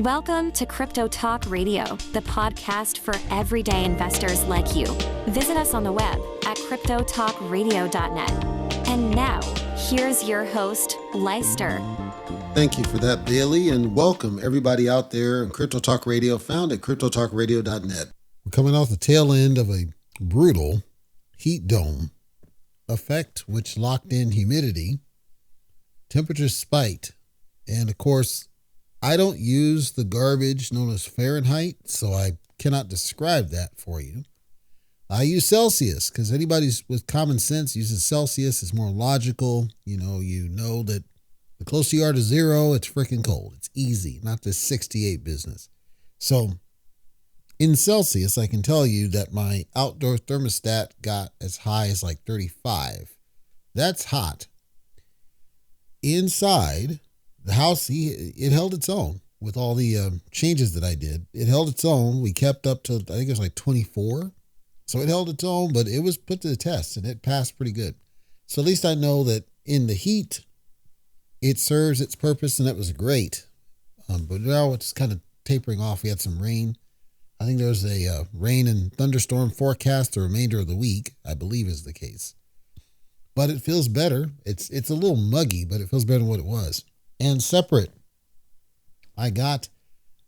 Welcome to Crypto Talk Radio, the podcast for everyday investors like you. Visit us on the web at cryptotalkradio.net. And now, here's your host, Leister. Thank you for that, Bailey, and welcome everybody out there in Crypto Talk Radio, found at cryptotalkradio.net. We're coming off the tail end of a brutal heat dome effect, which locked in humidity, temperatures spiked, and of course, I don't use the garbage known as Fahrenheit, so I cannot describe that for you. I use Celsius because anybody with common sense uses Celsius. It's more logical. You know that the closer you are to zero, it's freaking cold. It's easy, not this 68 business. So in Celsius, I can tell you that my outdoor thermostat got as high as like 35. That's hot. Inside the house, it held its own with all the changes that I did. It held its own. We kept up to, I think it was like 24. So it held its own, but it was put to the test and it passed pretty good. So at least I know that in the heat, it serves its purpose, and that was great. But now it's kind of tapering off. We had some rain. I think there's a rain and thunderstorm forecast the remainder of the week, I believe is the case. But it feels better. It's a little muggy, but it feels better than what it was. And separate, I got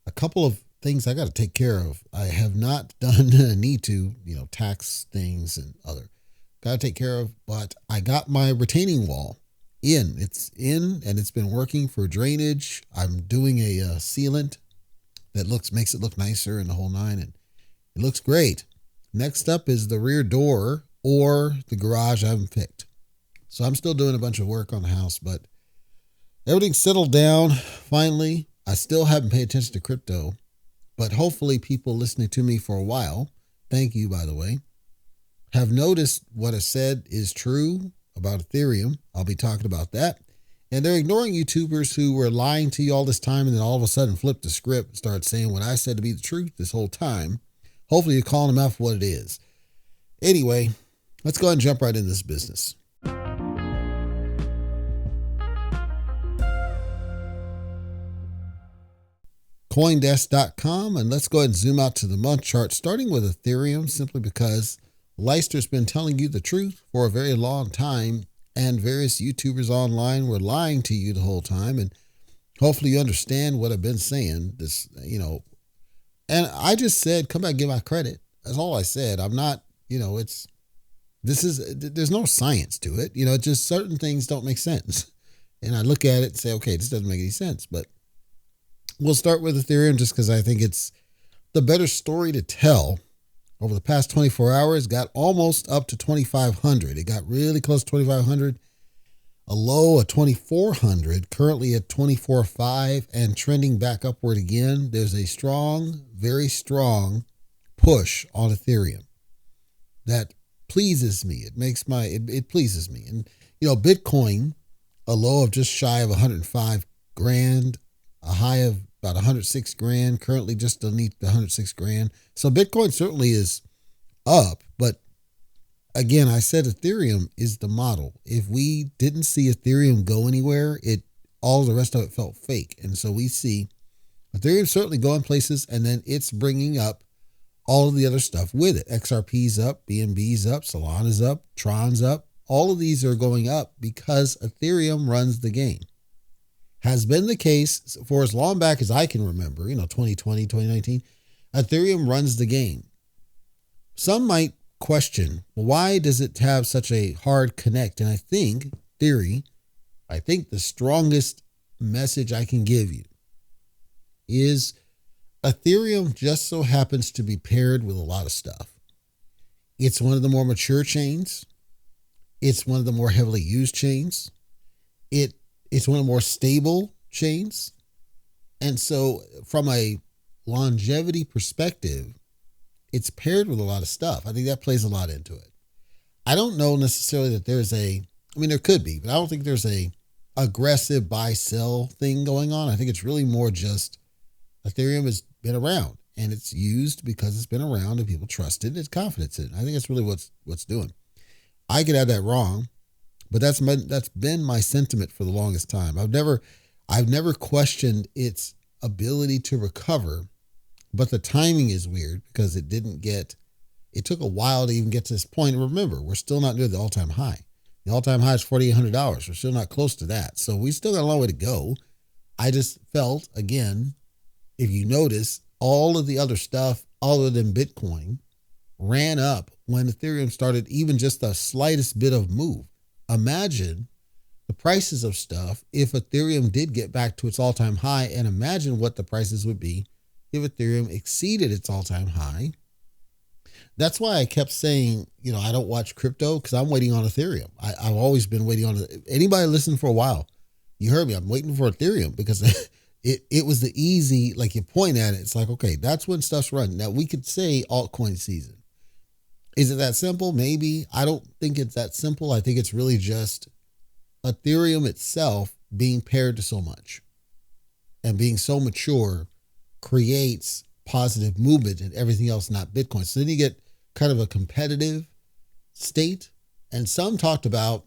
a couple of things I got to take care of. I have not done need to, tax things and other. Got to take care of, but I got my retaining wall in. It's in, and it's been working for drainage. I'm doing a sealant that makes it look nicer and the whole nine, and it looks great. Next up is the rear door or the garage I haven't picked. So I'm still doing a bunch of work on the house, but everything's settled down finally. I still haven't paid attention to crypto, but hopefully people listening to me for a while, thank you, by the way, have noticed what I said is true about Ethereum. I'll be talking about that. And they're ignoring YouTubers who were lying to you all this time and then all of a sudden flipped the script and started saying what I said to be the truth this whole time. Hopefully you're calling them out for what it is. Anyway, let's go ahead and jump right into this business. Coindesk.com, and let's go ahead and zoom out to the month chart, starting with Ethereum, simply because Leister's been telling you the truth for a very long time, and various YouTubers online were lying to you the whole time, and hopefully you understand what I've been saying. And I just said, come back and give my credit. That's all I said. I'm not, there's no science to it. Just certain things don't make sense. And I look at it and say, okay, this doesn't make any sense, but we'll start with Ethereum just because I think it's the better story to tell. Over the past 24 hours, got almost up to 2,500. It got really close to 2,500. A low of 2,400, currently at 24.5 and trending back upward again. There's a strong, very strong push on Ethereum that pleases me. It pleases me. And, Bitcoin, a low of just shy of 105 grand, a high of about 106 grand, currently just underneath the 106 grand. So Bitcoin certainly is up, but again, I said Ethereum is the model. If we didn't see Ethereum go anywhere, all the rest of it felt fake. And so we see Ethereum certainly going places, and then it's bringing up all of the other stuff with it. XRP's up, BNB's up, Solana's up, Tron's up. All of these are going up because Ethereum runs the game. Has been the case for as long back as I can remember, 2020, 2019. Ethereum runs the game. Some might question, why does it have such a hard connect? And I think the strongest message I can give you is Ethereum just so happens to be paired with a lot of stuff. It's one of the more mature chains. It's one of the more heavily used chains. It's one of the more stable chains. And so from a longevity perspective, it's paired with a lot of stuff. I think that plays a lot into it. I don't know necessarily that there could be, but I don't think there's a aggressive buy sell thing going on. I think it's really more just Ethereum has been around and it's used because it's been around and people trust it. It's confidence in it. I think that's really what's doing. I could have that wrong. But that's been my sentiment for the longest time. I've never questioned its ability to recover, but the timing is weird because it took a while to even get to this point. And remember, we're still not near the all-time high. The all-time high is $4,800. We're still not close to that. So we still got a long way to go. I just felt, again, if you notice, all of the other stuff other than Bitcoin ran up when Ethereum started even just the slightest bit of move. Imagine the prices of stuff if Ethereum did get back to its all-time high, and imagine what the prices would be if Ethereum exceeded its all-time high. That's why I kept saying, I don't watch crypto because I'm waiting on Ethereum. I've always been waiting on it. Anybody listened for a while, you heard me. I'm waiting for Ethereum because it was the easy, like you point at it. It's like, okay, that's when stuff's running. Now we could say altcoin season. Is it that simple? Maybe. I don't think it's that simple. I think it's really just Ethereum itself being paired to so much and being so mature creates positive movement and everything else, not Bitcoin. So then you get kind of a competitive state. And some talked about,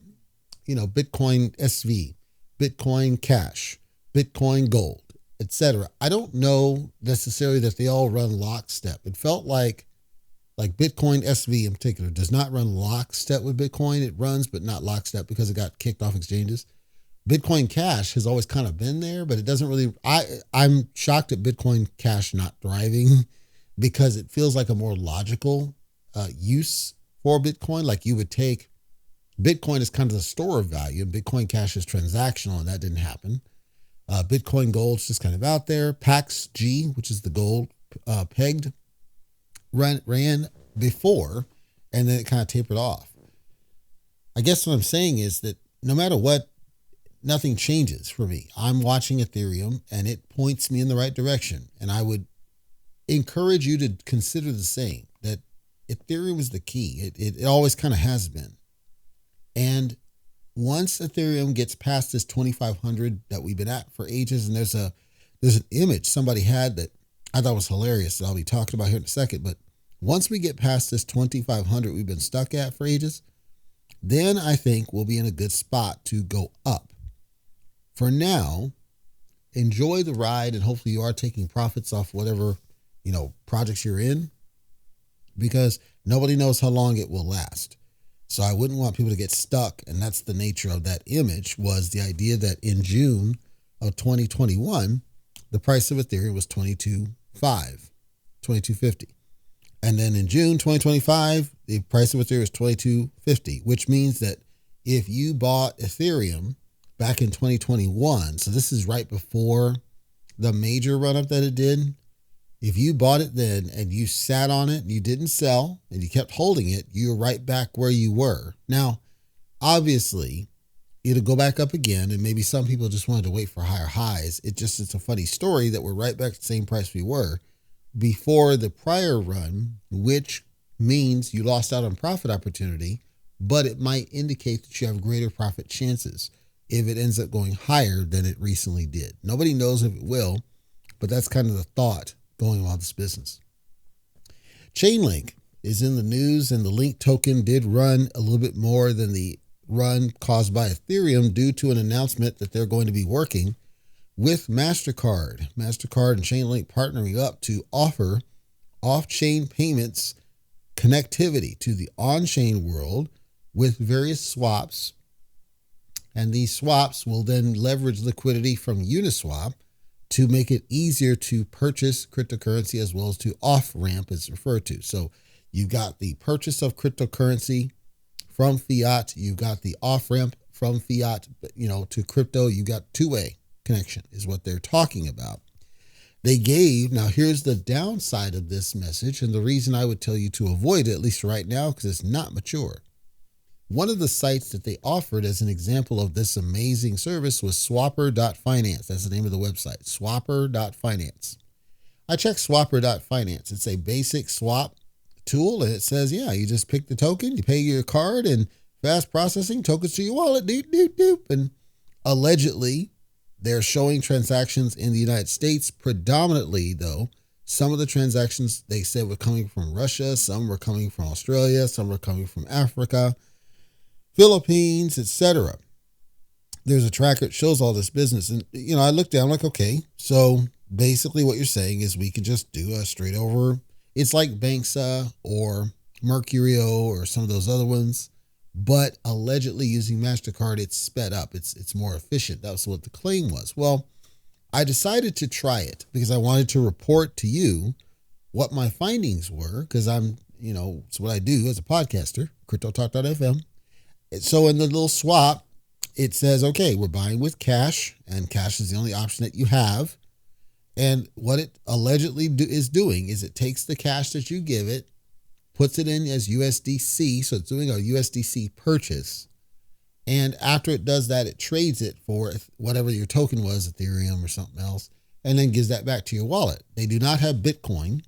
Bitcoin SV, Bitcoin Cash, Bitcoin Gold, etc. I don't know necessarily that they all run lockstep. It felt like Bitcoin SV in particular does not run lockstep with Bitcoin. It runs, but not lockstep because it got kicked off exchanges. Bitcoin Cash has always kind of been there, but it doesn't really, I'm shocked at Bitcoin Cash not thriving because it feels like a more logical use for Bitcoin. Like you would take, Bitcoin is kind of the store of value and Bitcoin Cash is transactional, and that didn't happen. Bitcoin Gold's just kind of out there. PAX G, which is the gold pegged, ran before, and then it kind of tapered off. I guess what I'm saying is that no matter what, nothing changes for me. I'm watching Ethereum and it points me in the right direction. And I would encourage you to consider the same, that Ethereum is the key. It always kind of has been. And once Ethereum gets past this 2,500 that we've been at for ages, and there's an image somebody had that I thought was hilarious that I'll be talking about here in a second. But once we get past this 2,500 we've been stuck at for ages, then I think we'll be in a good spot to go up. For now, enjoy the ride, and hopefully you are taking profits off whatever, projects you're in, because nobody knows how long it will last. So I wouldn't want people to get stuck. And that's the nature of that image, was the idea that in June of 2021, the price of Ethereum was $22.50. And then in June 2025, the price of Ethereum is $22.50, which means that if you bought Ethereum back in 2021, so this is right before the major run up that it did. If you bought it then and you sat on it and you didn't sell and you kept holding it, you're right back where you were. Now, obviously, it'll go back up again, and maybe some people just wanted to wait for higher highs. It's a funny story that we're right back to the same price we were before the prior run, which means you lost out on profit opportunity, but it might indicate that you have greater profit chances if it ends up going higher than it recently did. Nobody knows if it will, but that's kind of the thought going on this business. Chainlink is in the news, and the Link token did run a little bit more than the run caused by Ethereum due to an announcement that they're going to be working with MasterCard. MasterCard and Chainlink partnering up to offer off-chain payments connectivity to the on-chain world with various swaps. And these swaps will then leverage liquidity from Uniswap to make it easier to purchase cryptocurrency, as well as to off-ramp, as referred to. So you've got the purchase of cryptocurrency from fiat. You've got the off-ramp from fiat, to crypto. You got two-way connection is what they're talking about. Now here's the downside of this message, and the reason I would tell you to avoid it, at least right now, because it's not mature. One of the sites that they offered as an example of this amazing service was swapper.finance. That's the name of the website, swapper.finance. I checked swapper.finance. It's a basic swap tool, and it says, you just pick the token, you pay your card, and fast processing, tokens to your wallet, doop. And allegedly, they're showing transactions in the United States. Predominantly, though, some of the transactions they said were coming from Russia, some were coming from Australia, some were coming from Africa, Philippines, etc. There's a tracker that shows all this business. And, I looked down, I'm like, okay, so Basically, what you're saying is we could just do a straight over. It's like Banksa or Mercurio or some of those other ones, but allegedly using MasterCard, it's sped up. It's more efficient. That was what the claim was. Well, I decided to try it because I wanted to report to you what my findings were, because it's what I do as a podcaster, CryptoTalk.fm. So in the little swap, it says, okay, we're buying with cash, and cash is the only option that you have. And what it allegedly is doing is it takes the cash that you give it, puts it in as USDC, so it's doing a USDC purchase. And after it does that, it trades it for whatever your token was, Ethereum or something else, and then gives that back to your wallet. They do not have Bitcoin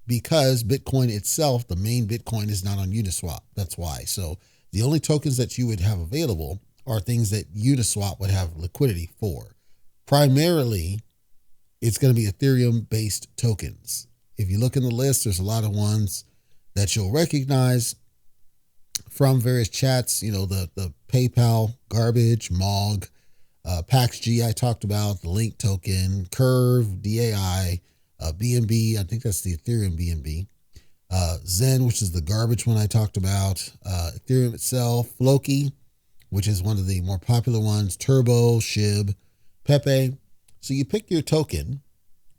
because Bitcoin itself, the main Bitcoin, is not on Uniswap. That's why. So the only tokens that you would have available are things that Uniswap would have liquidity for. Primarily, it's going to be Ethereum-based tokens. If you look in the list, there's a lot of ones that you'll recognize from various chats, the PayPal garbage, MOG, PaxG I talked about, the Link token, Curve, DAI, BNB, I think that's the Ethereum BNB, Zen, which is the garbage one I talked about, Ethereum itself, Floki, which is one of the more popular ones, Turbo, SHIB, Pepe. So you pick your token,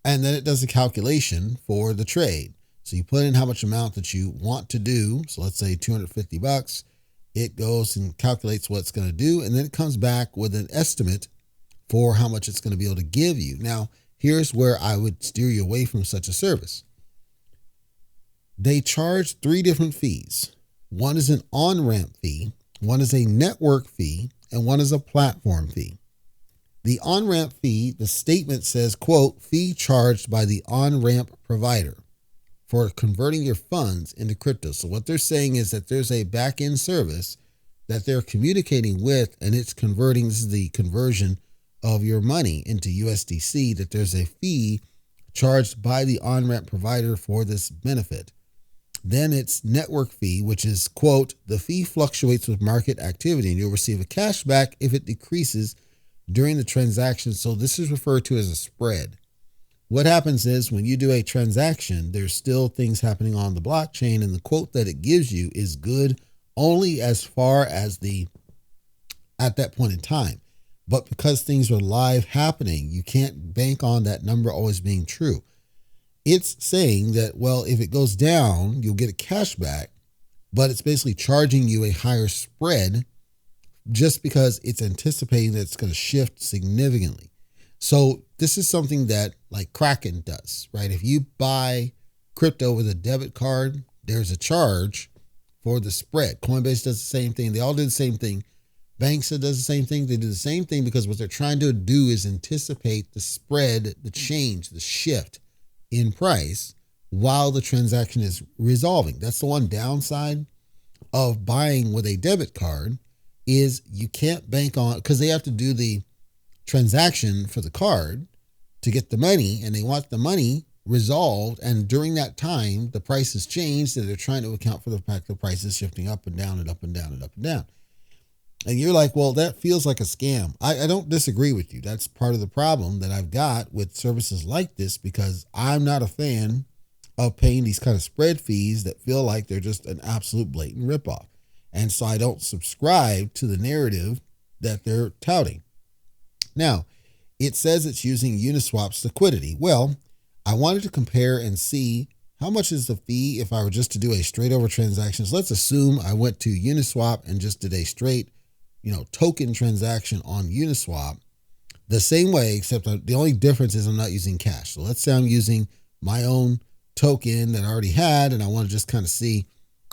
and then it does a calculation for the trade. So you put in how much amount that you want to do. So let's say $250. It goes and calculates what it's going to do, and then it comes back with an estimate for how much it's going to be able to give you. Now, here's where I would steer you away from such a service. They charge 3 different fees. One is an on-ramp fee, one is a network fee, and one is a platform fee. The on-ramp fee, the statement says, quote, fee charged by the on-ramp provider for converting your funds into crypto. So what they're saying is that there's a back-end service that they're communicating with, and it's converting, this is the conversion of your money into USDC, that there's a fee charged by the on-ramp provider for this benefit. Then it's network fee, which is, quote, the fee fluctuates with market activity, and you'll receive a cashback if it decreases during the transaction. So this is referred to as a spread. What happens is when you do a transaction, there's still things happening on the blockchain, and the quote that it gives you is good only as far as at that point in time. But because things are live happening, you can't bank on that number always being true. It's saying that, well, if it goes down, you'll get a cashback, but it's basically charging you a higher spread just because it's anticipating that it's going to shift significantly. So this is something that like Kraken does, right? If you buy crypto with a debit card, there's a charge for the spread. Coinbase does the same thing. They all do the same thing. Banksa does the same thing. They do the same thing because what they're trying to do is anticipate the spread, the change, the shift in price while the transaction is resolving. That's the one downside of buying with a debit card is you can't bank on, because they have to do the transaction for the card to get the money, and they want the money resolved, and during that time the price has changed, and they're trying to account for the fact the price is shifting up and down and up and down and up and down. And you're like, well, that feels like a scam. I don't disagree with you. That's part of the problem that I've got with services like this, because I'm not a fan of paying these kind of spread fees that feel like they're just an absolute blatant ripoff. And so I don't subscribe to the narrative that they're touting. Now, it says it's using Uniswap's liquidity. Well, I wanted to compare and see how much is the fee if I were just to do a straight over transaction. So let's assume I went to Uniswap and just did a straight, token transaction on Uniswap the same way, except the only difference is I'm not using cash. So let's say I'm using my own token that I already had, and I want to just kind of see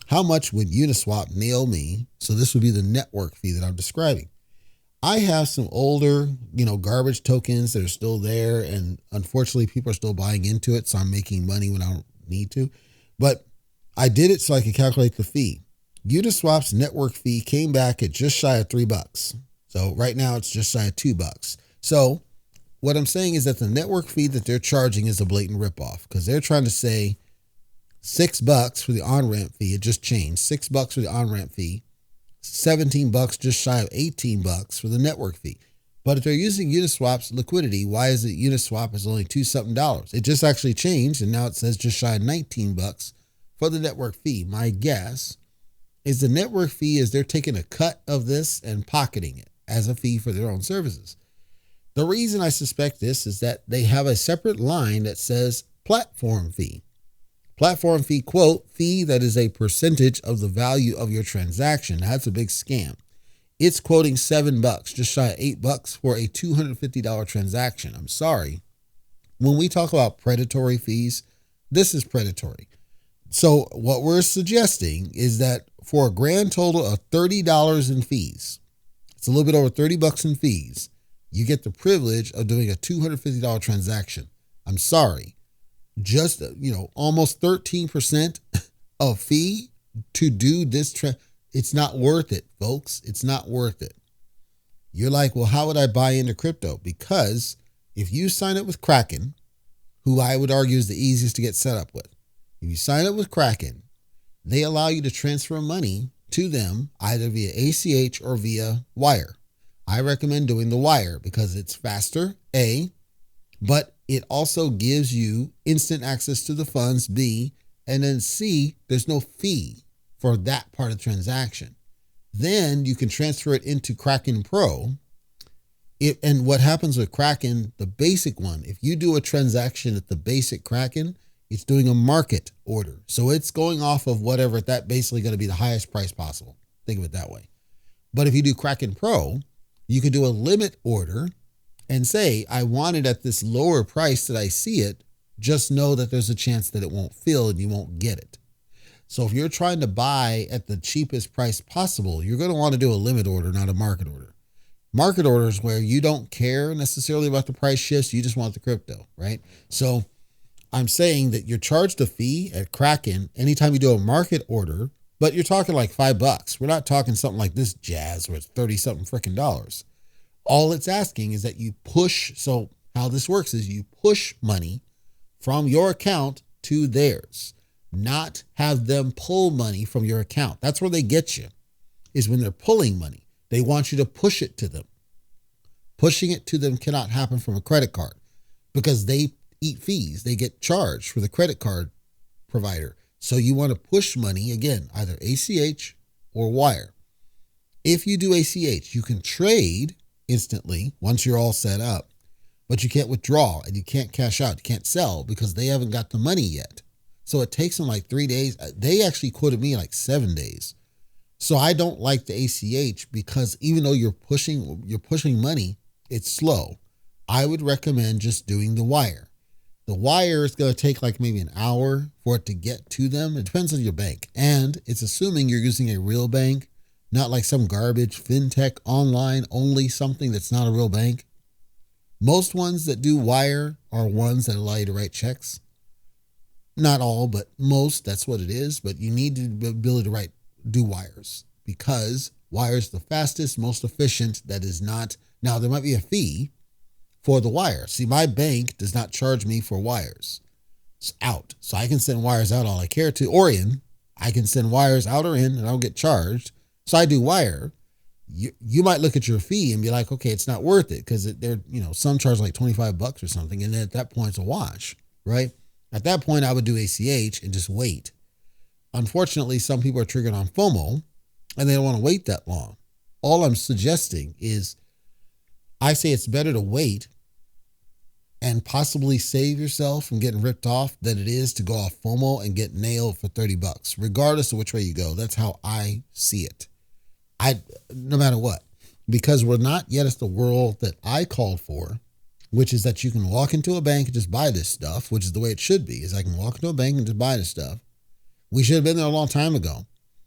how much would Uniswap nail me. So this would be the network fee that I'm describing. I have some older, garbage tokens that are still there, and unfortunately people are still buying into it, so I'm making money when I don't need to. But I did it so I could calculate the fee. Uniswap's network fee came back at just shy of $3. So right now it's just shy of $2. So what I'm saying is that the network fee that they're charging is a blatant ripoff, because they're trying to say $6 for the on-ramp fee. It just changed. $6 for the on-ramp fee. $17, just shy of $18 for the network fee. But if they're using Uniswap's liquidity, why is it Uniswap is only $2 something? It just actually changed, and now it says just shy of $19 for the network fee. My guess is the network fee is they're taking a cut of this and pocketing it as a fee for their own services. The reason I suspect this is that they have a separate line that says platform fee. Platform fee, quote, fee that is a percentage of the value of your transaction. That's a big scam. It's quoting $7, just shy of $8 for a $250 transaction. I'm sorry. When we talk about predatory fees, this is predatory. So what we're suggesting is that for a grand total of $30 in fees, it's a little bit over $30 in fees, you get the privilege of doing a $250 transaction. I'm sorry. Just, almost 13% of fee to do this. It's not worth it, folks. It's not worth it. You're like, well, how would I buy into crypto? Because if you sign up with Kraken, who I would argue is the easiest to get set up with, if you sign up with Kraken, they allow you to transfer money to them either via ACH or via wire. I recommend doing the wire because it's faster, A, but it also gives you instant access to the funds, B, and then C, there's no fee for that part of the transaction. Then you can transfer it into Kraken Pro. And what happens with Kraken, the basic one, if you do a transaction at the basic Kraken, it's doing a market order. So it's going off of whatever that basically going to be the highest price possible. Think of it that way. But if you do Kraken Pro, you can do a limit order and say, I want it at this lower price that I see it. Just know that there's a chance that it won't fill and you won't get it. So if you're trying to buy at the cheapest price possible, you're going to want to do a limit order, not a market order. Market orders where you don't care necessarily about the price shifts. You just want the crypto, right? So I'm saying that you're charged a fee at Kraken anytime you do a market order, but you're talking like $5. We're not talking something like this jazz where it's 30 something freaking dollars. All it's asking is that you push. So how this works is you push money from your account to theirs, not have them pull money from your account. That's where they get you, is when they're pulling money. They want you to push it to them. Pushing it to them cannot happen from a credit card because they eat fees. They get charged for the credit card provider. So you want to push money, again, either ACH or wire. If you do ACH, you can trade instantly once you're all set up, but you can't withdraw and you can't cash out. You can't sell because they haven't got the money yet. So it takes them like 3 days. They actually quoted me like 7 days. So I don't like the ACH because even though you're pushing money, it's slow. I would recommend just doing the wire. The wire is going to take like maybe an hour for it to get to them. It depends on your bank. And it's assuming you're using a real bank, not like some garbage fintech online only something that's not a real bank. Most ones that do wire are ones that allow you to write checks. Not all, but most, that's what it is. But you need the ability to do wires because wire is the fastest, most efficient. That is not. Now, there might be a fee for the wire. See, my bank does not charge me for wires. It's out. So I can send wires out all I care to. Or in. I can send wires out or in and I don't get charged. So I do wire. You might look at your fee and be like, okay, it's not worth it because they're, some charge like $25 or something. And then at that point, it's a wash, right? At that point, I would do ACH and just wait. Unfortunately, some people are triggered on FOMO and they don't want to wait that long. All I'm suggesting is I say it's better to wait and possibly save yourself from getting ripped off than it is to go off FOMO and get nailed for $30, regardless of which way you go. That's how I see it. No matter what, because we're not yet at the world that I called for, which is that you can walk into a bank and just buy this stuff, which is the way it should be, is I can walk into a bank and just buy this stuff. We should have been there a long time ago.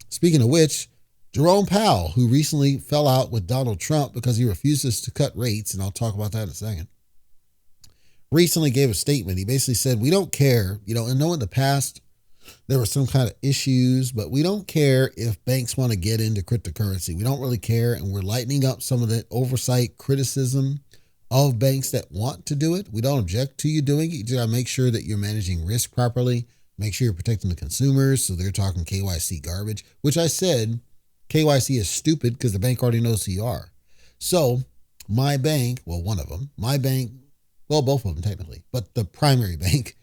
Speaking of which, Jerome Powell, who recently fell out with Donald Trump because he refuses to cut rates, and I'll talk about that in a second, recently gave a statement. He basically said, we don't care, and know in the past there were some kind of issues, but we don't care if banks want to get into cryptocurrency. We don't really care, and we're lightening up some of the oversight criticism of banks that want to do it. We don't object to you doing it. You just got to make sure that you're managing risk properly. Make sure you're protecting the consumers. So they're talking KYC garbage, which I said KYC is stupid because the bank already knows who you are. So my bank, well, one of them, my bank, well, both of them technically, but the primary bank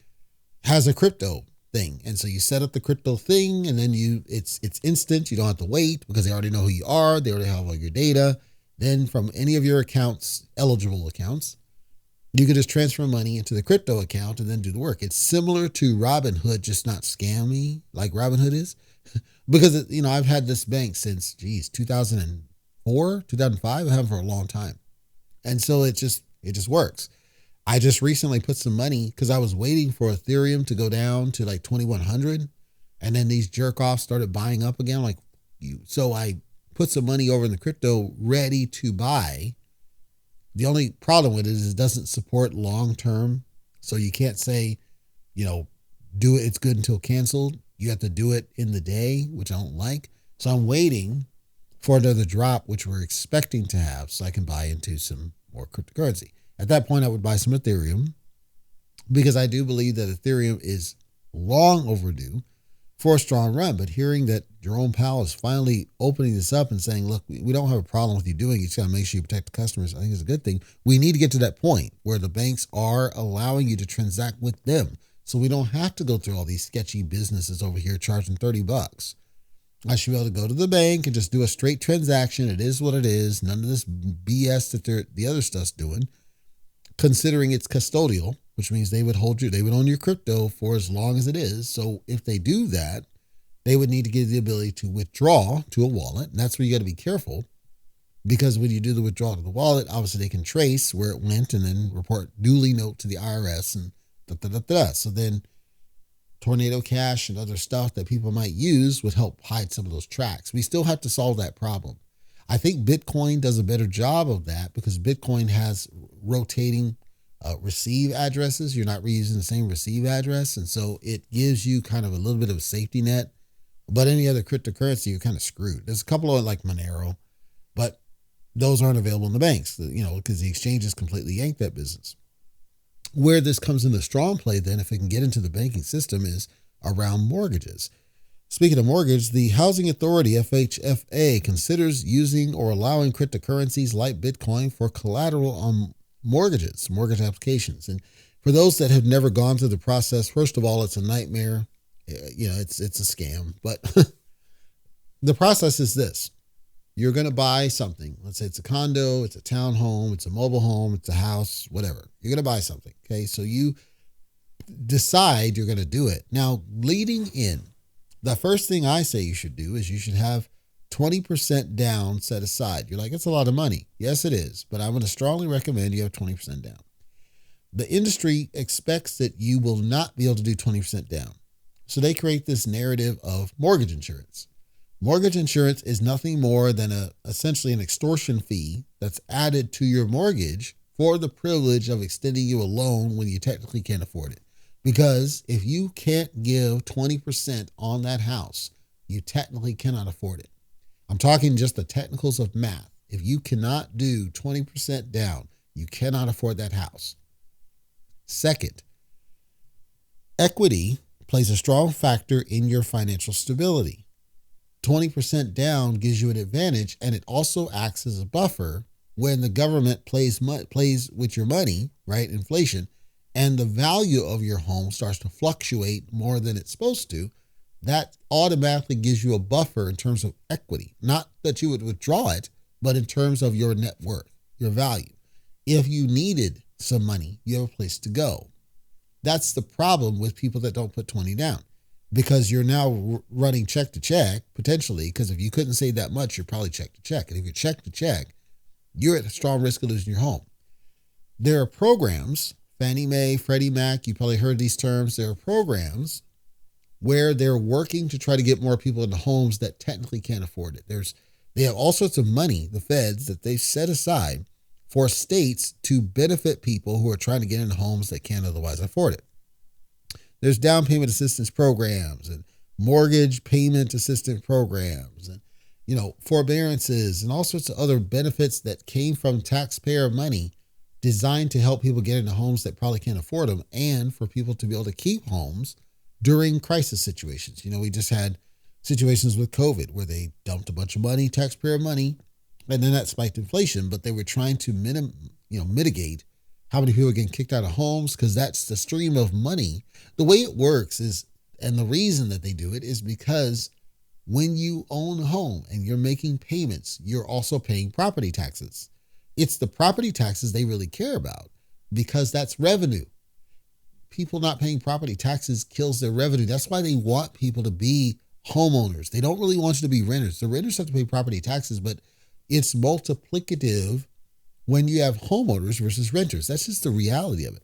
has a crypto thing. And so you set up the crypto thing and then it's instant. You don't have to wait because they already know who you are. They already have all your data. Then from any of your accounts, eligible accounts, you can just transfer money into the crypto account and then do the work. It's similar to Robinhood, just not scammy like Robinhood is. Because, I've had this bank since, 2004, 2005. I've had it for a long time. And so it just works. I just recently put some money because I was waiting for Ethereum to go down to like 2,100. And then these jerk offs started buying up again. So I put some money over in the crypto ready to buy. The only problem with it is it doesn't support long-term. So you can't say, do it, it's good until canceled. You have to do it in the day, which I don't like. So I'm waiting for another drop, which we're expecting to have, so I can buy into some more cryptocurrency. At that point, I would buy some Ethereum because I do believe that Ethereum is long overdue for a strong run. But hearing that Jerome Powell is finally opening this up and saying, look, we don't have a problem with you doing it. You just got to make sure you protect the customers. I think it's a good thing. We need to get to that point where the banks are allowing you to transact with them. So we don't have to go through all these sketchy businesses over here charging $30. I should be able to go to the bank and just do a straight transaction. It is what it is. None of this BS that the other stuff's doing. Considering it's custodial, which means they would own your crypto for as long as it is. So if they do that, they would need to give the ability to withdraw to a wallet. And that's where you got to be careful, because when you do the withdrawal to the wallet, obviously they can trace where it went and then report duly note to the IRS and So then Tornado Cash and other stuff that people might use would help hide some of those tracks. We still have to solve that problem. I think Bitcoin does a better job of that because Bitcoin has rotating receive addresses. You're not reusing the same receive address. And so it gives you kind of a little bit of a safety net. But any other cryptocurrency, you're kind of screwed. There's a couple of like Monero, but those aren't available in the banks, because the exchanges completely yanked that business. Where this comes into strong play then, if it can get into the banking system, is around mortgages. Speaking of mortgage, the Housing Authority, FHFA, considers using or allowing cryptocurrencies like Bitcoin for collateral on mortgage applications. And for those that have never gone through the process, first of all, it's a nightmare. It's a scam. But the process is this. You're going to buy something. Let's say it's a condo, it's a townhome, it's a mobile home, it's a house, whatever. You're going to buy something. Okay. So you decide you're going to do it. Now, leading in, the first thing I say you should do is you should have 20% down set aside. You're like, it's a lot of money. Yes, it is. But I'm going to strongly recommend you have 20% down. The industry expects that you will not be able to do 20% down. So they create this narrative of mortgage insurance. Mortgage insurance is nothing more than essentially an extortion fee that's added to your mortgage for the privilege of extending you a loan when you technically can't afford it. Because if you can't give 20% on that house, you technically cannot afford it. I'm talking just the technicals of math. If you cannot do 20% down, you cannot afford that house. Second, equity plays a strong factor in your financial stability. 20% down gives you an advantage, and it also acts as a buffer when the government plays with your money, right? Inflation, and the value of your home starts to fluctuate more than it's supposed to. That automatically gives you a buffer in terms of equity. Not that you would withdraw it, but in terms of your net worth, your value. If you needed some money, you have a place to go. That's the problem with people that don't put 20 down, because you're now running check to check, potentially, because if you couldn't save that much, you're probably check to check. And if you're check to check, you're at a strong risk of losing your home. There are programs, Fannie Mae, Freddie Mac, you probably heard these terms. There are programs where they're working to try to get more people into homes that technically can't afford it. They have all sorts of money, the feds, that they've set aside for states to benefit people who are trying to get into homes that can't otherwise afford it. There's down payment assistance programs and mortgage payment assistance programs and, forbearances and all sorts of other benefits that came from taxpayer money designed to help people get into homes that probably can't afford them, and for people to be able to keep homes during crisis situations. We just had situations with COVID where they dumped a bunch of money, taxpayer money, And then that spiked inflation, but they were trying to mitigate how many people are getting kicked out of homes, because that's the stream of money. The way it works is, and the reason that they do it is because when you own a home and you're making payments, you're also paying property taxes. It's the property taxes they really care about because that's revenue. People not paying property taxes kills their revenue. That's why they want people to be homeowners. They don't really want you to be renters. The renters have to pay property taxes, but it's multiplicative when you have homeowners versus renters. That's just the reality of it.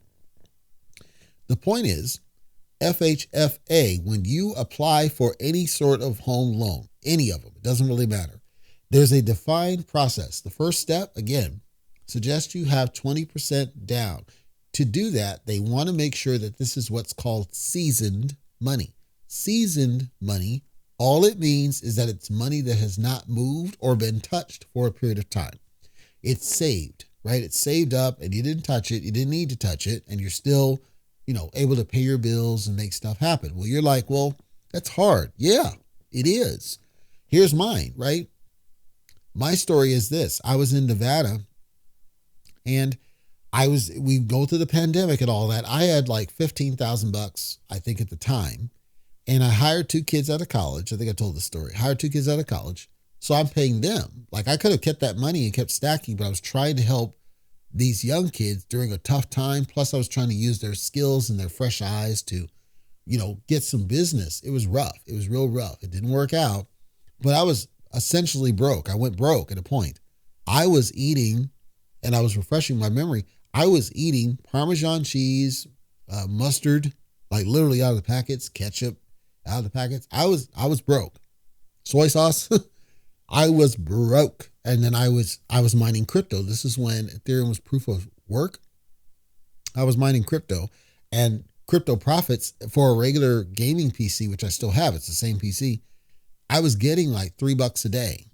The point is, FHFA, when you apply for any sort of home loan, any of them, it doesn't really matter. There's a defined process. The first step, again, suggests you have 20% down. To do that, they want to make sure that this is what's called seasoned money. Seasoned money, all it means is that it's money that has not moved or been touched for a period of time. It's saved, right? It's saved up and you didn't touch it. You didn't need to touch it. And you're still, able to pay your bills and make stuff happen. Well, you're like, well, that's hard. Yeah, it is. Here's mine, right? My story is this. I was in Nevada and we go through the pandemic and all that. I had like $15,000, I think at the time. And I hired 2 kids out of college. I think I told this story. Hired 2 kids out of college. So I'm paying them. Like I could have kept that money and kept stacking, but I was trying to help these young kids during a tough time. Plus I was trying to use their skills and their fresh eyes to, get some business. It was rough. It was real rough. It didn't work out, but I was essentially broke. I went broke at a point. I was eating, and I was refreshing my memory. I was eating Parmesan cheese, mustard, like literally out of the packets, ketchup out of the packets. I was broke. Soy sauce. I was broke. And then I was mining crypto. This is when Ethereum was proof of work. I was mining crypto, and crypto profits for a regular gaming PC, which I still have. It's the same PC. I was getting like $3 a day.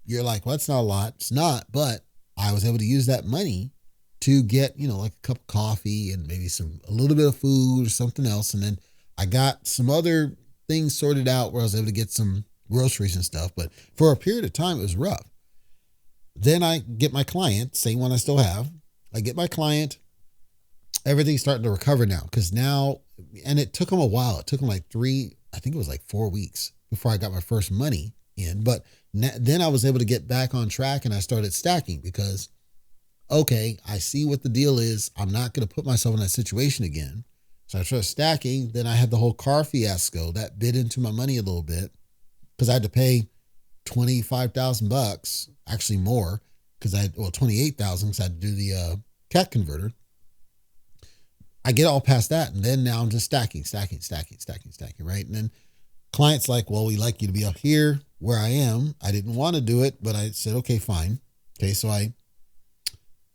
You're like, well, that's not a lot. It's not, but I was able to use that money to get, like a cup of coffee and maybe a little bit of food or something else. And then I got some other things sorted out where I was able to get some groceries and stuff. But for a period of time, it was rough. Then I get my client, same one I still have. I get my client. Everything's starting to recover now because now, and it took them a while. It took them like 4 weeks before I got my first money in. But then I was able to get back on track and I started stacking because, okay, I see what the deal is. I'm not going to put myself in that situation again. So I started stacking. Then I had the whole car fiasco that bit into my money a little bit because I had to pay $25,000, actually more, because $28,000 because I had to do the cat converter. I get all past that, and then now I'm just stacking, right? And then clients like, well, we like you to be up here where I am. I didn't want to do it, but I said, okay, fine. Okay, so I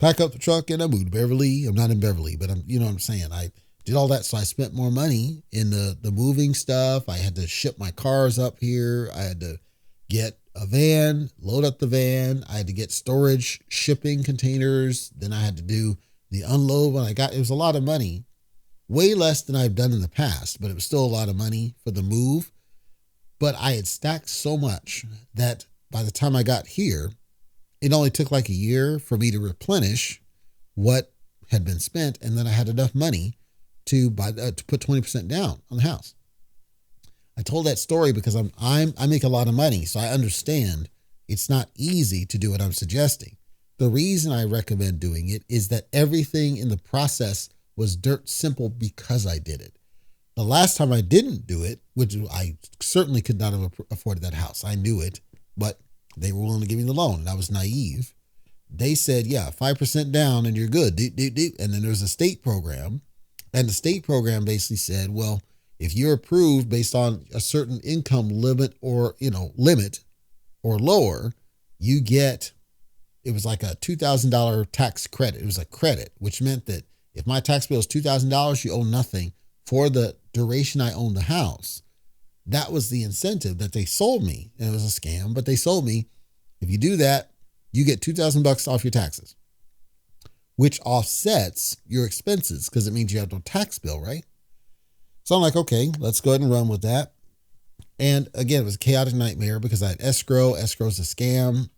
pack up the truck and I moved to Beverly. I'm not in Beverly, but you know what I'm saying? I did all that, so I spent more money in the moving stuff. I had to ship my cars up here. I had to get a van, load up the van. I had to get storage, shipping containers. Then I had to do the unload when it was a lot of money, way less than I've done in the past, but it was still a lot of money for the move. But I had stacked so much that by the time I got here, it only took like a year for me to replenish what had been spent. And then I had enough money to put 20% down on the house. I told that story because I make a lot of money, so I understand it's not easy to do what I'm suggesting. The reason I recommend doing it is that everything in the process was dirt simple because I did it. The last time I didn't do it, which I certainly could not have afforded that house. I knew it, but they were willing to give me the loan, and I was naive. They said, yeah, 5% down and you're good. And then there's a state program, and the state program basically said, well, if you're approved based on a certain income limit or lower, you get, it was like a $2,000 tax credit. It was a credit, which meant that if my tax bill is $2,000, you owe nothing for the duration I own the house. That was the incentive that they sold me. And it was a scam, but they sold me. If you do that, you get $2,000 off your taxes, which offsets your expenses because it means you have no tax bill, right? So I'm like, okay, let's go ahead and run with that. And again, it was a chaotic nightmare because I had escrow. Escrow is a scam.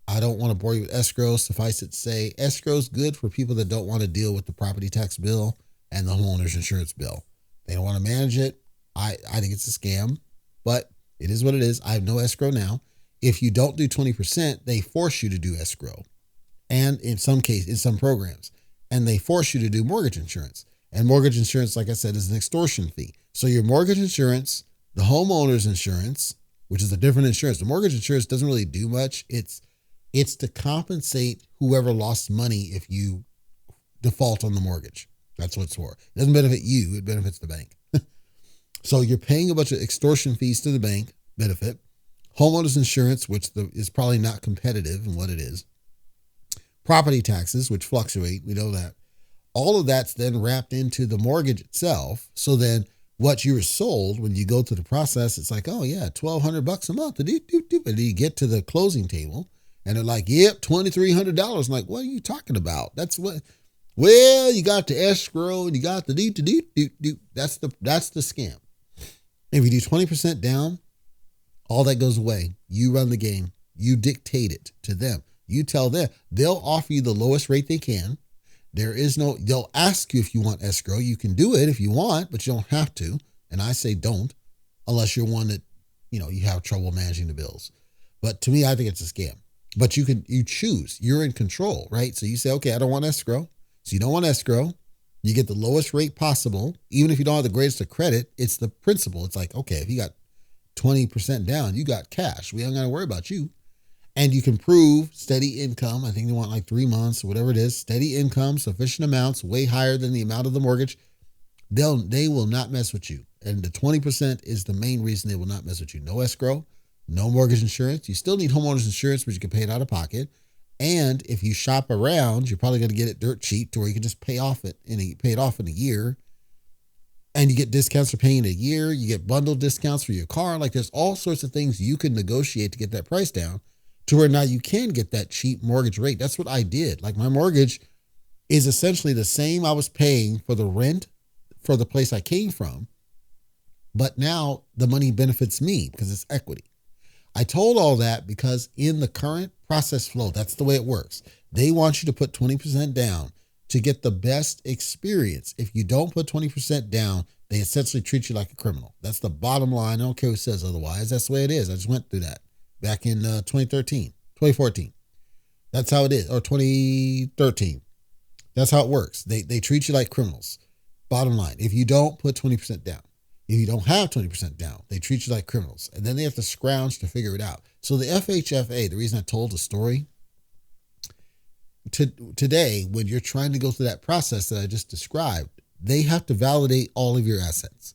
I don't want to bore you with escrow. Suffice it to say, escrow is good for people that don't want to deal with the property tax bill and the homeowner's insurance bill. They don't want to manage it. I think it's a scam, but it is what it is. I have no escrow now. If you don't do 20%, they force you to do escrow. And in some cases, in some programs, and they force you to do mortgage insurance. And mortgage insurance, like I said, is an extortion fee. So your mortgage insurance, the homeowner's insurance, which is a different insurance. The mortgage insurance doesn't really do much. It's to compensate whoever lost money if you default on the mortgage. That's what it's for. It doesn't benefit you. It benefits the bank. So you're paying a bunch of extortion fees to the bank benefit. Homeowners insurance, which is probably not competitive in what it is. Property taxes, which fluctuate. We know that. All of that's then wrapped into the mortgage itself. So then what you were sold when you go through the process, it's like, oh yeah, $1,200 a month. And then you get to the closing table and they're like, yep, $2,300. I'm like, what are you talking about? That's what, well, you got the escrow and you got the do. That's the scam. If you do 20% down, all that goes away. You run the game. You dictate it to them. You tell them. They'll offer you the lowest rate they can. They'll ask you if you want escrow. You can do it if you want, but you don't have to. And I say don't, unless you're one that, you have trouble managing the bills. But to me, I think it's a scam. But you choose. You're in control, right? So you say, okay, I don't want escrow. So you don't want escrow. You get the lowest rate possible. Even if you don't have the greatest of credit, it's the principle. It's like, okay, if you got 20% down, you got cash. We don't got to worry about you. And you can prove steady income. I think they want like 3 months or whatever it is. Steady income, sufficient amounts, way higher than the amount of the mortgage. They will not mess with you. And the 20% is the main reason they will not mess with you. No escrow, no mortgage insurance. You still need homeowners insurance, but you can pay it out of pocket. And if you shop around, you're probably going to get it dirt cheap to where you can just pay it off in a year. And you get discounts for paying a year. You get bundle discounts for your car. Like there's all sorts of things you can negotiate to get that price down to where now you can get that cheap mortgage rate. That's what I did. Like my mortgage is essentially the same I was paying for the rent for the place I came from. But now the money benefits me because it's equity. I told all that because in the current process flow, that's the way it works. They want you to put 20% down to get the best experience. If you don't put 20% down, they essentially treat you like a criminal. That's the bottom line. I don't care who says otherwise. That's the way it is. I just went through that back in 2014. That's how it is. Or 2013. That's how it works. They treat you like criminals. Bottom line. If you don't put 20% down, if you don't have 20% down, they treat you like criminals. And then they have to scrounge to figure it out. So the FHFA, the reason I told the story, today, when you're trying to go through that process that I just described, they have to validate all of your assets.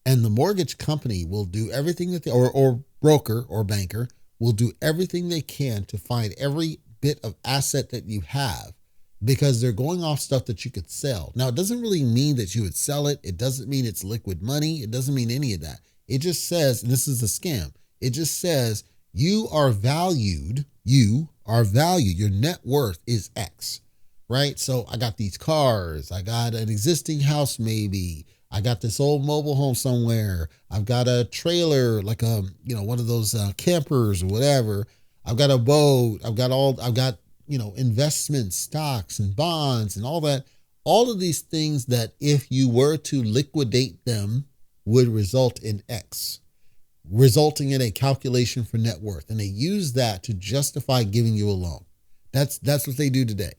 And the mortgage company will do everything that or broker or banker will do everything they can to find every bit of asset that you have, because they're going off stuff that you could sell. Now, it doesn't really mean that you would sell it. It doesn't mean it's liquid money. It doesn't mean any of that. It just says, and this is a scam, it just says you are valued. Your net worth is X, right? So I got these cars. I got an existing house got I got this old mobile home somewhere. I've got a trailer, like one of those campers or whatever. I've got a boat. I've got investments, stocks and bonds and all that. All of these things that if you were to liquidate them would result in X, resulting in a calculation for net worth. And they use that to justify giving you a loan. That's what they do today.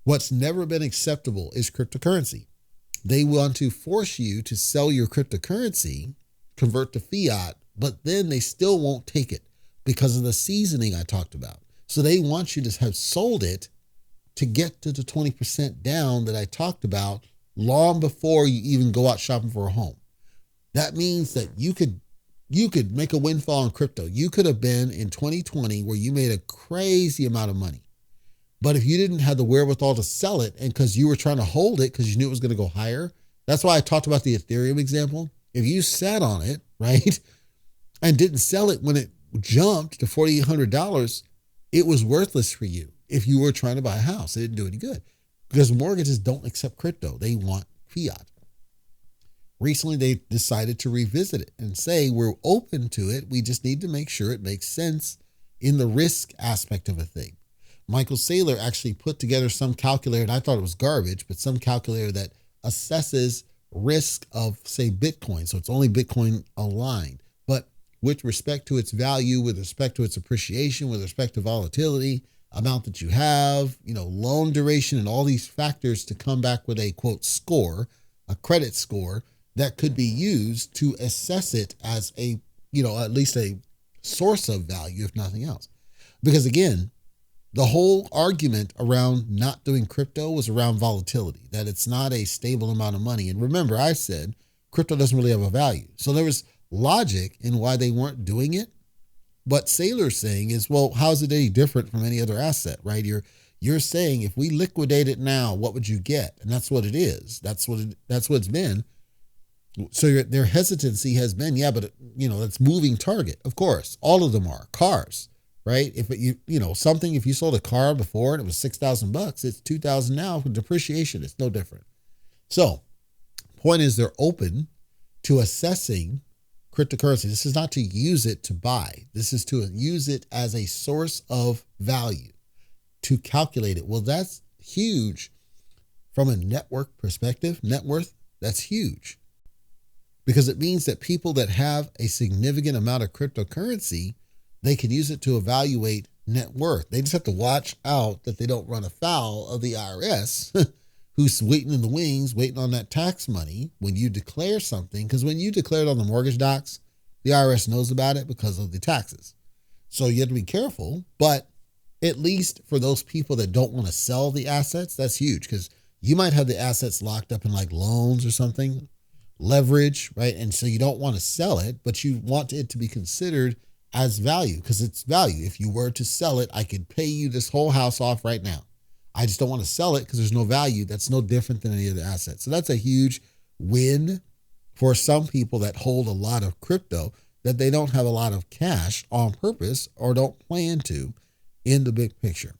What's never been acceptable is cryptocurrency. They want to force you to sell your cryptocurrency, convert to fiat, but then they still won't take it because of the seasoning I talked about. So they want you to have sold it to get to the 20% down that I talked about long before you even go out shopping for a home. That means that you could make a windfall in crypto. You could have been in 2020 where you made a crazy amount of money. But if you didn't have the wherewithal to sell it, and because you were trying to hold it because you knew it was going to go higher, that's why I talked about the Ethereum example. If you sat on it, right, and didn't sell it when it jumped to $4,800, it was worthless for you. If you were trying to buy a house, it didn't do any good because mortgages don't accept crypto. They want fiat. Recently, they decided to revisit it and say, we're open to it. We just need to make sure it makes sense in the risk aspect of a thing. Michael Saylor actually put together some calculator, and I thought it was garbage, but some calculator that assesses risk of, say, Bitcoin. So it's only Bitcoin aligned, but with respect to its value, with respect to its appreciation, with respect to volatility, amount that you have, loan duration, and all these factors to come back with a quote score, a credit score that could be used to assess it as a, at least a source of value, if nothing else. Because again, the whole argument around not doing crypto was around volatility, that it's not a stable amount of money. And remember, I said crypto doesn't really have a value. So there was logic in why they weren't doing it. But Saylor's saying is, well, how's it any different from any other asset, right? You're saying if we liquidate it now, what would you get? And that's what it is. That's what it's been. So their hesitancy has been, yeah, but that's moving target. Of course, all of them are cars, right? If if you sold a car before and it was $6,000, it's $2,000 now with depreciation. It's no different. So point is they're open to assessing cryptocurrency. This is not to use it to buy. This is to use it as a source of value, to calculate it. Well, that's huge from a network perspective. Net worth, that's huge. Because it means that people that have a significant amount of cryptocurrency, they can use it to evaluate net worth. They just have to watch out that they don't run afoul of the IRS, who's waiting in the wings, waiting on that tax money when you declare something. Because when you declare it on the mortgage docs, the IRS knows about it because of the taxes. So you have to be careful. But at least for those people that don't want to sell the assets, that's huge, because you might have the assets locked up in like loans or something, leverage, right? And so you don't want to sell it, but you want it to be considered as value, because it's value. If you were to sell it, I could pay you this whole house off right now. I just don't want to sell it because there's no value. That's no different than any other asset. So that's a huge win for some people that hold a lot of crypto, that they don't have a lot of cash on purpose or don't plan to in the big picture.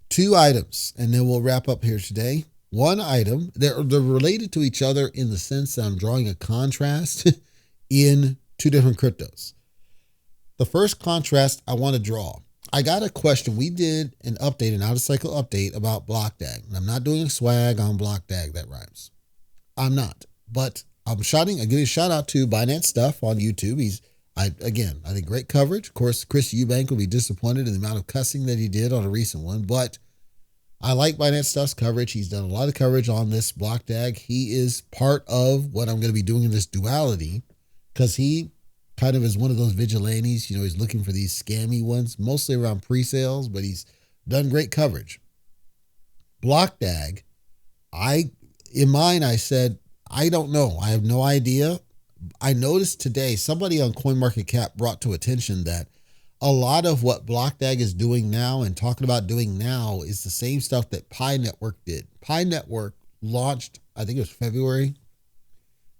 2 items, and then we'll wrap up here today. One item, they're related to each other in the sense that I'm drawing a contrast in 2 different cryptos. The first contrast I want to draw, I got a question. We did an update, an out of cycle update about BlockDAG. And I'm not doing a swag on BlockDAG, that rhymes. I'm not, but I give you a shout out to Binance Stuff on YouTube. I think great coverage. Of course, Chris Eubank will be disappointed in the amount of cussing that he did on a recent one, but I like Binance Stuff's coverage. He's done a lot of coverage on this BlockDAG. He is part of what I'm going to be doing in this duality, because he kind of is one of those vigilantes. He's looking for these scammy ones, mostly around pre-sales, but he's done great coverage. BlockDAG, in mine, I said, I don't know. I have no idea. I noticed today somebody on CoinMarketCap brought to attention that a lot of what BlockDAG is doing now and talking about doing now is the same stuff that Pi Network did. Pi Network launched, I think it was February,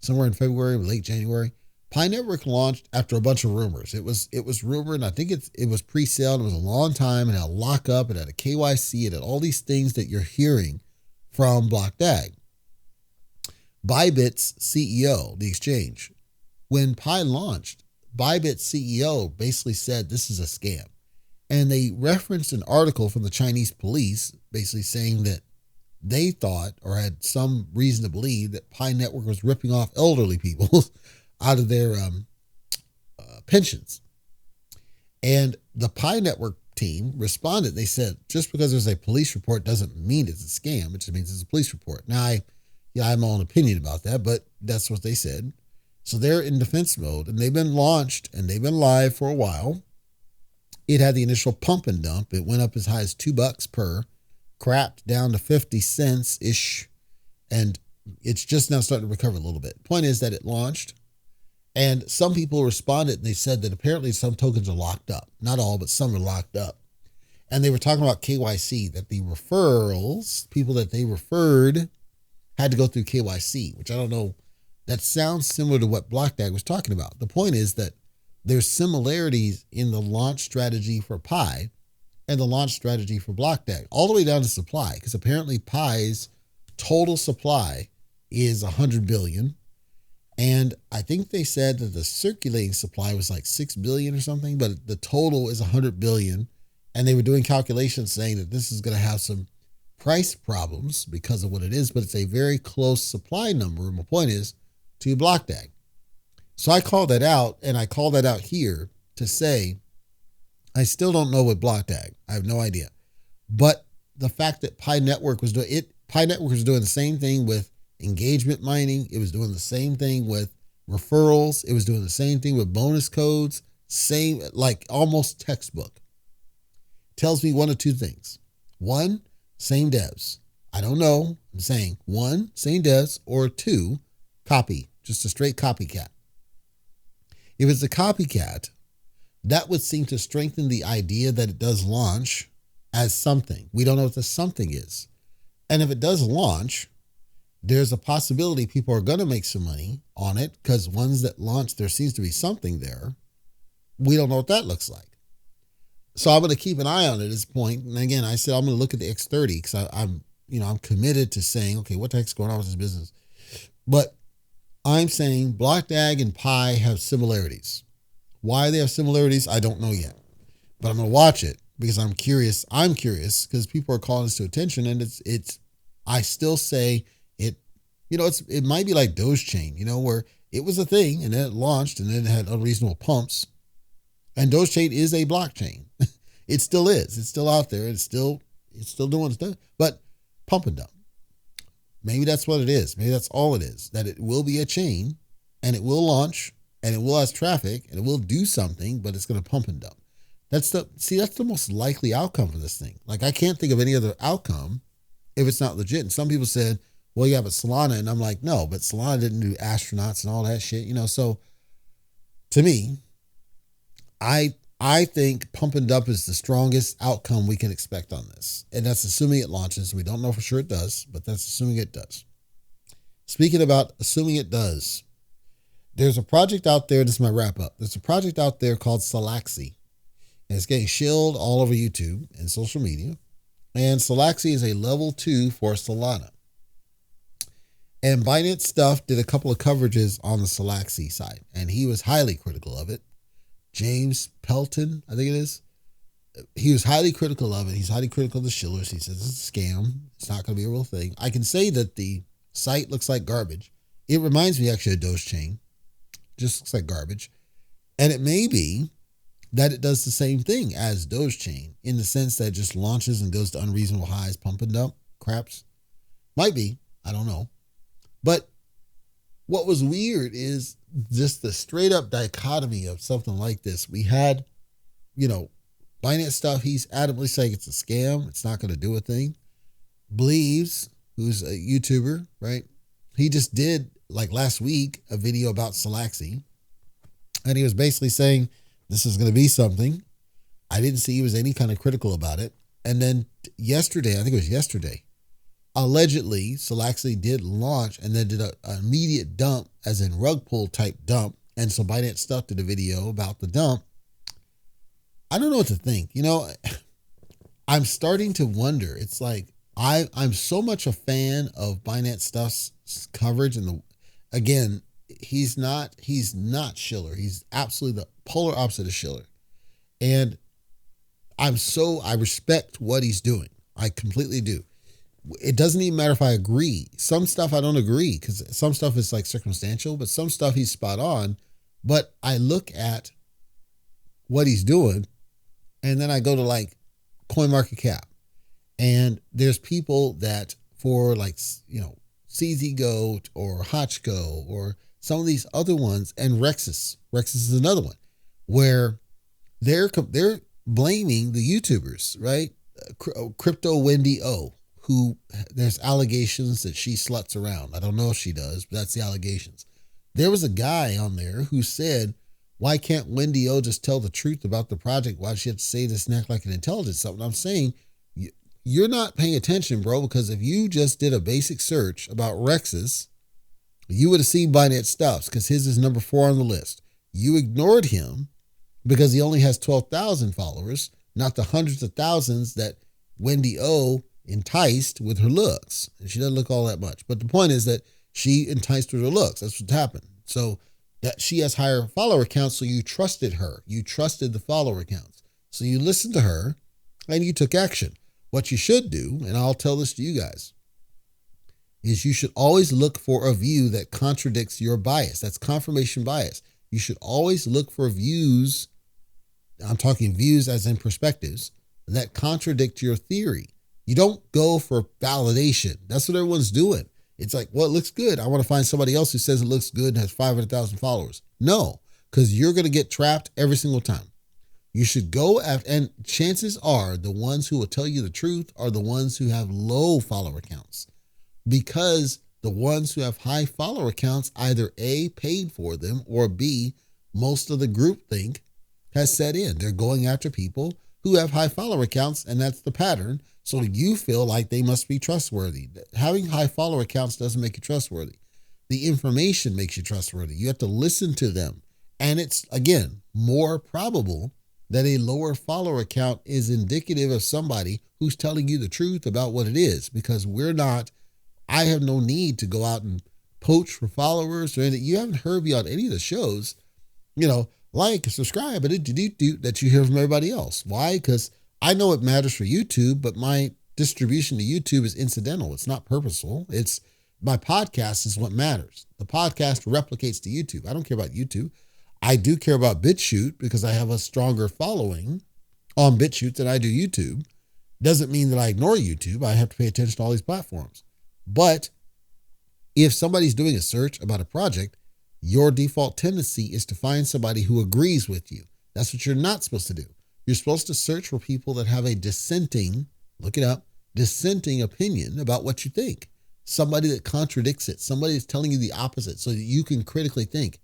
somewhere in February, late January. Pi Network launched after a bunch of rumors. It was rumored, and I think it was pre-sale. It was a long time, and it had a lockup, it had a KYC, it had all these things that you're hearing from BlockDAG. Bybit's CEO, the exchange, when Pi launched, Bybit's CEO basically said this is a scam. And they referenced an article from the Chinese police basically saying that they thought, or had some reason to believe, that Pi Network was ripping off elderly people out of their pensions. And the Pi Network team responded. They said, just because there's a police report doesn't mean it's a scam. It just means it's a police report. Now, I have my own opinion about that, but that's what they said. So they're in defense mode, and they've been launched and they've been live for a while. It had the initial pump and dump. It went up as high as $2 per, crapped down to 50 cents-ish, and it's just now starting to recover a little bit. Point is that it launched, and some people responded, and they said that apparently some tokens are locked up. Not all, but some are locked up. And they were talking about KYC, that the referrals, people that they referred, had to go through KYC, which I don't know. That sounds similar to what BlockDAG was talking about. The point is that there's similarities in the launch strategy for Pi and the launch strategy for BlockDAG, all the way down to supply, because apparently Pi's total supply is 100 billion. And I think they said that the circulating supply was like 6 billion or something, but the total is 100 billion. And they were doing calculations saying that this is going to have some price problems because of what it is, but it's a very close supply number. And my point is to block DAG. So I called that out, and I called that out here to say, I still don't know what block DAG. I have no idea. But the fact that Pi Network was doing it, Pi Network was doing the same thing with engagement mining. It was doing the same thing with referrals. It was doing the same thing with bonus codes. Same, like almost textbook. Tells me one of two things. One, same devs. I don't know. I'm saying one, same devs, or two, copy. Just a straight copycat. If it's a copycat, that would seem to strengthen the idea that it does launch as something. We don't know what the something is. And if it does launch, there's a possibility people are going to make some money on it because ones that launch, there seems to be something there. We don't know what that looks like. So I'm going to keep an eye on it at this point. And again, I said I'm going to look at the X30 because I'm committed to saying, okay, what the heck's going on with this business? But I'm saying Block DAG and Pi have similarities. Why they have similarities, I don't know yet. But I'm going to watch it because I'm curious. I'm curious because people are calling this to attention, and I still say it, it might be like Dogechain, where it was a thing and then it launched and then it had unreasonable pumps. And Dogechain is a blockchain. It still is. It's still out there. It's still doing stuff, but pump and dump. Maybe that's what it is. Maybe that's all it is, that it will be a chain and it will launch and it will have traffic and it will do something, but it's going to pump and dump. That's the most likely outcome for this thing. Like I can't think of any other outcome if it's not legit. And some people said, well, you have a Solana. And I'm like, no, but Solana didn't do astronauts and all that shit, So to me, I think pump and dump is the strongest outcome we can expect on this. And that's assuming it launches. We don't know for sure it does, but that's assuming it does. Speaking about assuming it does, there's a project out there. This is my wrap up. There's a project out there called Solaxy. And it's getting shilled all over YouTube and social media. And Solaxy is a level 2 for Solana. And Binance Stuff did a couple of coverages on the Solaxy side. And he was highly critical of it. James Pelton, I think it is. He was highly critical of it. He's highly critical of the Shillers. He says it's a scam. It's not going to be a real thing. I can say that the site looks like garbage. It reminds me actually of Dogechain. Just looks like garbage. And it may be that it does the same thing as Dogechain in the sense that it just launches and goes to unreasonable highs, pump and dump, craps. Might be. I don't know. But what was weird is just the straight up dichotomy of something like this. We had, Binance Stuff. He's adamantly saying it's a scam. It's not going to do a thing. Believes, who's a YouTuber, right? He just did like last week a video about Solaxy. And he was basically saying this is going to be something. I didn't see he was any kind of critical about it. And then yesterday, I think it was yesterday, allegedly, Solaxy did launch and then did an immediate dump, as in rug pull type dump. And so Binance Stuff did a video about the dump. I don't know what to think. I'm starting to wonder. It's like I'm so much a fan of Binance Stuff's coverage. And again, he's not Shiller. He's absolutely the polar opposite of Shiller. And I respect what he's doing. I completely do. It doesn't even matter if I agree. Some stuff I don't agree because some stuff is like circumstantial, but some stuff he's spot on. But I look at what he's doing and then I go to like CoinMarketCap, and there's people that for like, CZ Goat or Hotchko or some of these other ones, and Rexus is another one where they're blaming the YouTubers, right? Crypto Wendy O, who there's allegations that she sluts around. I don't know if she does, but that's the allegations. There was a guy on there who said, why can't Wendy O just tell the truth about the project? Why does she have to say this and act like an intelligence something? I'm saying you're not paying attention, bro, because if you just did a basic search about Rexus, you would have seen Binance Stuffs because his is number 4 on the list. You ignored him because he only has 12,000 followers, not the hundreds of thousands that Wendy O enticed with her looks. And she doesn't look all that much. But the point is that she enticed with her looks. That's what happened. So that she has higher follower counts, so you trusted her. You trusted the follower counts. So you listened to her and you took action. What you should do, and I'll tell this to you guys, is you should always look for a view that contradicts your bias. That's confirmation bias. You should always look for views, I'm talking views as in perspectives, that contradict your theory. You don't go for validation. That's what everyone's doing. It's like, well, it looks good. I want to find somebody else who says it looks good and has 500,000 followers. No, because you're going to get trapped every single time. You should go after, and chances are the ones who will tell you the truth are the ones who have low follower counts, because the ones who have high follower counts either A, paid for them, or B, most of the groupthink has set in. They're going after people who have high follower counts, and that's the pattern. So you feel like they must be trustworthy. Having high follower counts doesn't make you trustworthy. The information makes you trustworthy. You have to listen to them. And it's, again, more probable that a lower follower count is indicative of somebody who's telling you the truth about what it is, because I have no need to go out and poach for followers or anything. You haven't heard me on any of the shows, like, subscribe, but that you hear from everybody else. Why? Because I know it matters for YouTube, but my distribution to YouTube is incidental. It's not purposeful. It's my podcast is what matters. The podcast replicates to YouTube. I don't care about YouTube. I do care about BitChute because I have a stronger following on BitChute than I do YouTube. Doesn't mean that I ignore YouTube. I have to pay attention to all these platforms. But if somebody's doing a search about a project, your default tendency is to find somebody who agrees with you. That's what you're not supposed to do. You're supposed to search for people that have a dissenting, look it up, dissenting opinion about what you think. Somebody that contradicts it. Somebody that's telling you the opposite so that you can critically think.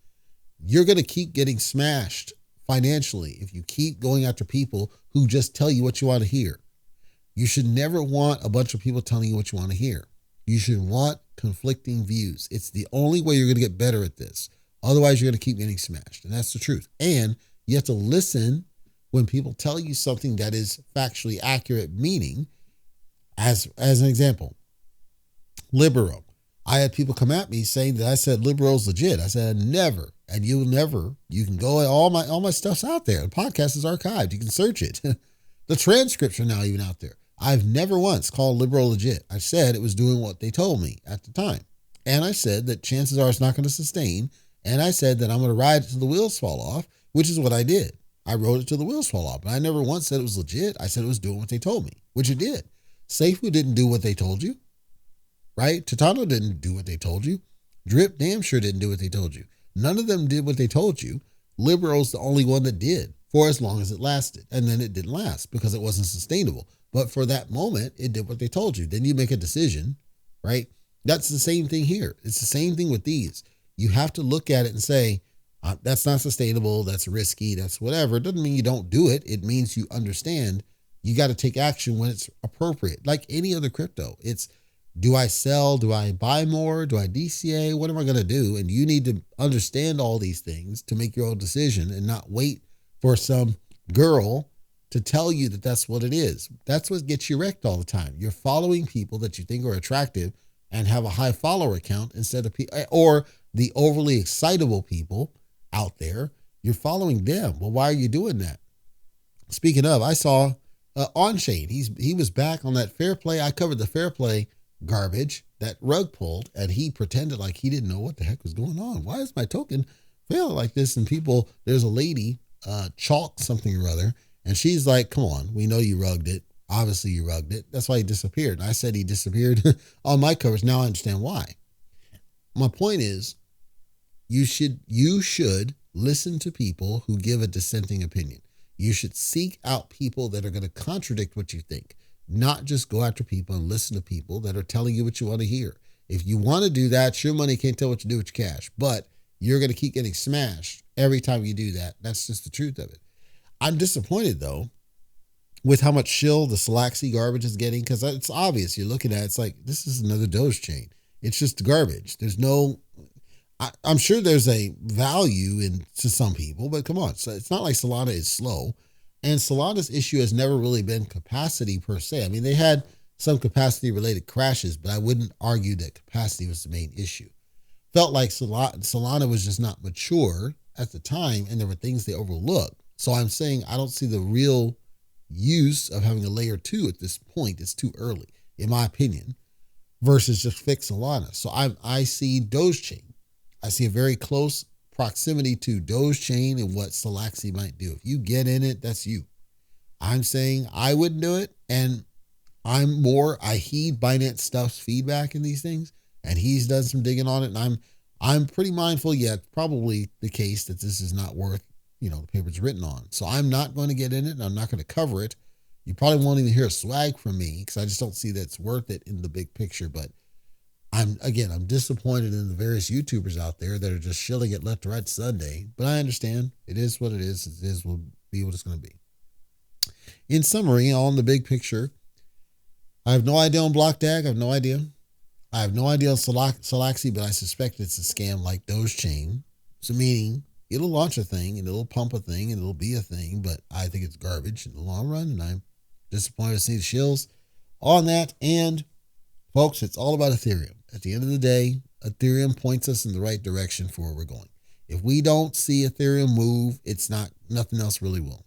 You're going to keep getting smashed financially if you keep going after people who just tell you what you want to hear. You should never want a bunch of people telling you what you want to hear. You should want conflicting views. It's the only way you're going to get better at this. Otherwise, you're going to keep getting smashed. And that's the truth. And you have to listen when people tell you something that is factually accurate, meaning, as an example, Libero. I had people come at me saying that I said Libero's legit. I said, never. And you can go, all my stuff's out there. The podcast is archived. You can search it. The transcripts are now even out there. I've never once called Libero legit. I said it was doing what they told me at the time. And I said that chances are it's not going to sustain. And I said that I'm going to ride it till the wheels fall off, which is what I did. I rode it till the wheels fall off. But I never once said it was legit. I said it was doing what they told me, which it did. Seifu didn't do what they told you, right? Titano didn't do what they told you. Drip damn sure didn't do what they told you. None of them did what they told you. Libero's the only one that did for as long as it lasted. And then it didn't last because it wasn't sustainable. But for that moment, it did what they told you. Then you make a decision, right? That's the same thing here. It's the same thing with these. You have to look at it and say, that's not sustainable. That's risky. That's whatever. It doesn't mean you don't do it. It means you understand you got to take action when it's appropriate. Like any other crypto, it's, do I sell? Do I buy more? Do I DCA? What am I going to do? And you need to understand all these things to make your own decision and not wait for some girl to tell you that that's what it is. That's what gets you wrecked all the time. You're following people that you think are attractive and have a high follower count instead of or the overly excitable people out there. You're following them. Well, why are you doing that? Speaking of, I saw On-Chain. He was back on that Fair Play. I covered the Fair Play garbage that rug pulled, and he pretended like he didn't know what the heck was going on. Why is my token failing like this? And there's a lady, Chalk something or other, and she's like, come on, we know you rugged it. Obviously you rugged it. That's why he disappeared. And I said he disappeared on my covers. Now I understand why. My point is, you should listen to people who give a dissenting opinion. You should seek out people that are going to contradict what you think, not just go after people and listen to people that are telling you what you want to hear. If you want to do that, sure, money can't tell what you do with your cash, but you're going to keep getting smashed every time you do that. That's just the truth of it. I'm disappointed, though, with how much shill the Solaxy garbage is getting, because it's obvious. You're looking at it, it's like, this is another Doge chain. It's just garbage. I'm sure there's a value to some people, but come on. So it's not like Solana is slow. And Solana's issue has never really been capacity per se. I mean, they had some capacity related crashes, but I wouldn't argue that capacity was the main issue. felt like Solana was just not mature at the time, and there were things they overlooked. So I'm saying I don't see the real use of having a layer 2 at this point. It's too early, in my opinion, versus just fix Solana. So I see Dogechain. I see a very close proximity to Dogechain and what Solaxy might do. If you get in it, that's you. I'm saying I wouldn't do it, and I heed Binance Stuff's feedback in these things, and he's done some digging on it, and I'm pretty mindful, it's probably the case that this is not worth, the paper it's written on. So I'm not going to get in it, and I'm not going to cover it. You probably won't even hear a swag from me because I just don't see that it's worth it in the big picture. But I'm disappointed in the various YouTubers out there that are just shilling it left to right Sunday. But I understand. It is what it is. It will be what it's going to be. In summary, on the big picture, I have no idea on BlockDAG. I have no idea. I have no idea on Solaxy, but I suspect it's a scam like Dogechain. So meaning it'll launch a thing and it'll pump a thing and it'll be a thing, but I think it's garbage in the long run, and I'm disappointed to see the shills on that. And folks, it's all about Ethereum. At the end of the day, Ethereum points us in the right direction for where we're going. If we don't see Ethereum move, nothing else really will.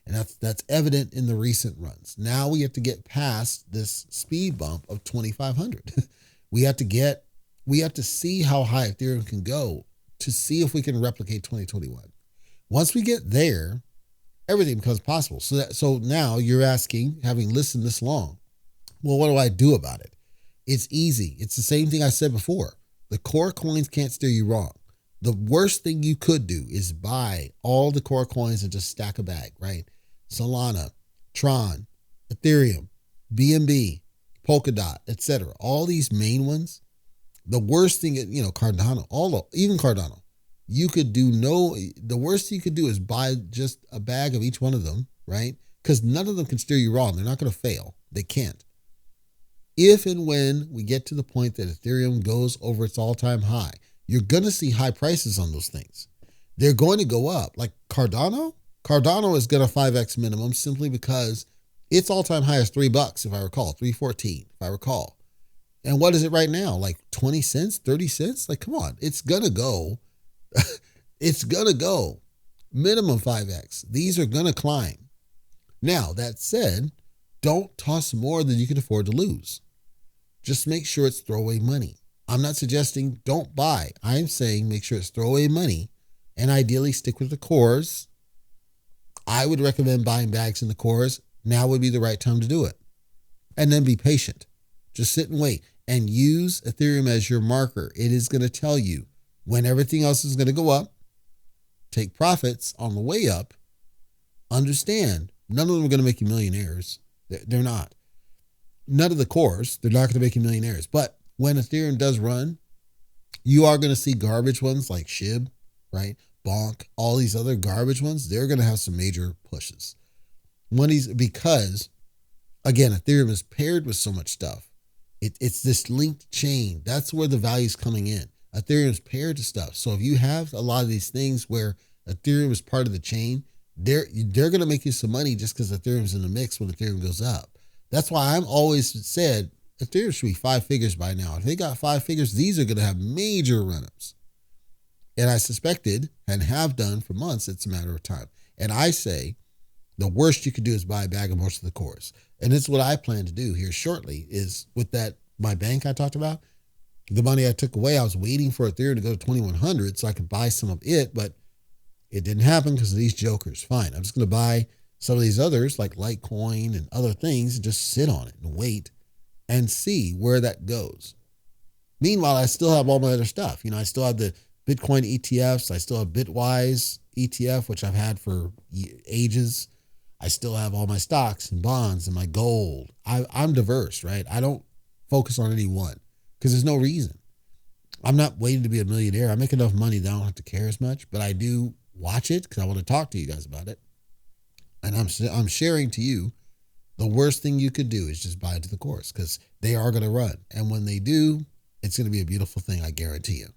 And that's evident in the recent runs. Now we have to get past this speed bump of 2,500. We have to see how high Ethereum can go to see if we can replicate 2021. Once we get there, everything becomes possible. So now you're asking, having listened this long, well, what do I do about it? It's easy. It's the same thing I said before. The core coins can't steer you wrong. The worst thing you could do is buy all the core coins and just stack a bag, right? Solana, Tron, Ethereum, BNB, Polkadot, etc. All these main ones. The worst thing, Cardano, even Cardano, the worst you could do is buy just a bag of each one of them, right? Because none of them can steer you wrong. They're not going to fail. They can't. If and when we get to the point that Ethereum goes over its all-time high, you're going to see high prices on those things. They're going to go up. Like Cardano is going to 5x minimum simply because its all-time high is $3, if I recall, $3.14, if I recall. And what is it right now? Like 20 cents, 30 cents? Like, come on, it's going to go. It's going to go minimum 5x. These are going to climb. Now, that said, don't toss more than you can afford to lose. Just make sure it's throwaway money. I'm not suggesting don't buy. I'm saying make sure it's throwaway money and ideally stick with the cores. I would recommend buying bags in the cores. Now would be the right time to do it. And then be patient. Just sit and wait and use Ethereum as your marker. It is going to tell you when everything else is going to go up. Take profits on the way up. Understand, none of them are going to make you millionaires. They're not. None of the cores, they're not going to make you millionaires. But when Ethereum does run, you are going to see garbage ones like SHIB, right? Bonk, all these other garbage ones, they're going to have some major pushes. Because, again, Ethereum is paired with so much stuff. It's this linked chain. That's where the value is coming in. Ethereum is paired to stuff. So if you have a lot of these things where Ethereum is part of the chain, they're going to make you some money just because Ethereum's in the mix when Ethereum goes up. That's why I'm always said Ethereum should be 5 figures by now. If they got 5 figures, these are going to have major run-ups. And I suspected and have done for months, it's a matter of time. And I say the worst you could do is buy a bag of most of the cores. And it's what I plan to do here shortly is with that, my bank I talked about, the money I took away, I was waiting for Ethereum to go to 2,100 so I could buy some of it, but it didn't happen because of these jokers. Fine, I'm just going to buy some of these others like Litecoin and other things and just sit on it and wait and see where that goes. Meanwhile, I still have all my other stuff. I still have the Bitcoin ETFs. I still have Bitwise ETF, which I've had for ages. I still have all my stocks and bonds and my gold. I'm diverse, right? I don't focus on any one because there's no reason. I'm not waiting to be a millionaire. I make enough money that I don't have to care as much, but I do watch it because I want to talk to you guys about it. And I'm sharing to you the worst thing you could do is just buy into the course because they are going to run. And when they do, it's going to be a beautiful thing. I guarantee you.